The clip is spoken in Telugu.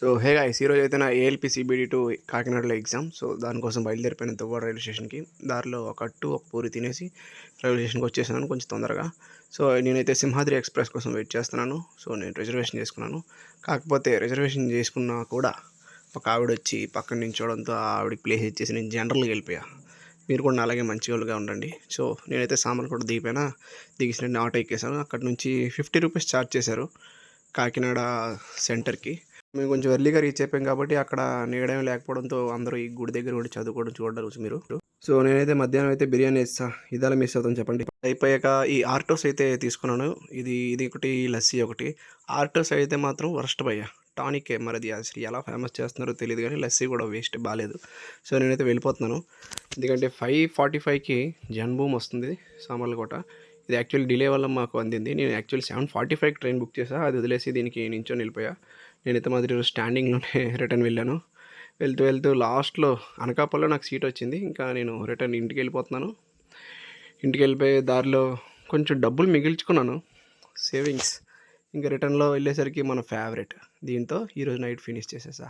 సో హే గాయ్స్, ఈరోజు అయితే నా ఏఎల్పి సిబిడి2 కాకినాడలో ఎగ్జామ్. సో దానికోసం బయలుదేరిపోయిన దువ్వాడ రైల్వే స్టేషన్కి. దారిలో ఒక పూరి తినేసి రైల్వే స్టేషన్కి వచ్చేసాను కొంచెం తొందరగా. సో నేనైతే సింహాద్రి ఎక్స్ప్రెస్ కోసం వెయిట్ చేస్తున్నాను. సో నేను రిజర్వేషన్ చేసుకున్నాను. కాకపోతే రిజర్వేషన్ చేసుకున్నా కూడా ఒక ఆవిడ వచ్చి పక్కన నించోవడంతో ఆ ఆవిడకి ప్లేస్ ఇచ్చేసి నేను జనరల్గా వెళ్ళిపోయా. మీరు కూడా అలాగే మంచిగా ఉండండి. సో నేనైతే సామాన్ కూడా దిగిపోయినా, దిగేసి నేను ఆటో ఎక్కేసాను. అక్కడ నుంచి 50 రూపీస్ ఛార్జ్ చేశారు కాకినాడ సెంటర్కి. మేము కొంచెం ఎర్లీగా రీచ్ అయిపోయాం కాబట్టి అక్కడ నీడేం లేకపోవడంతో అందరూ ఈ గుడి దగ్గర కూడా చదువుకోవడం చూడవచ్చు మీరు. సో నేనైతే మధ్యాహ్నం అయితే బిర్యానీ ఇస్తా, ఇదాల మిస్ అవుతాను చెప్పండి. అయిపోయాక ఈ ఆర్టోస్ అయితే తీసుకున్నాను. ఇది ఒకటి, లస్సీ ఒకటి. ఆర్టోస్ అయితే మాత్రం వరస్ట్ భయ్య, టానికే. మరి అది అసలు ఎలా ఫేమస్ చేస్తున్నారో తెలియదు, కానీ లస్సీ కూడా వేస్ట్, బాగాలేదు. సో నేనైతే వెళ్ళిపోతున్నాను. ఎందుకంటే 5:45కి జన్మభూమి వస్తుంది సామర్లకోట. ఇది యాక్చువల్లీ డిలే వల్ల మాకు అందింది. నేను యాక్చువల్లీ 7:45కి ట్రైన్ బుక్ చేశాను. అది వదిలేసి దీనికి నించొని వెళ్ళిపోయా. నేనైతే మాదిరి స్టాండింగ్లోనే రిటర్న్ వెళ్ళాను. వెళ్తూ లాస్ట్లో అనకాపల్లిలో నాకు సీట్ వచ్చింది. ఇంకా నేను రిటర్న్ ఇంటికి వెళ్ళిపోతున్నాను. ఇంటికి వెళ్ళిపోయే దారిలో కొంచెం డబ్బులు మిగిల్చుకున్నాను, సేవింగ్స్. ఇంకా రిటర్న్లో వెళ్ళేసరికి మన ఫేవరెట్ దీంతో ఈరోజు నైట్ ఫినిష్ చేసేసా.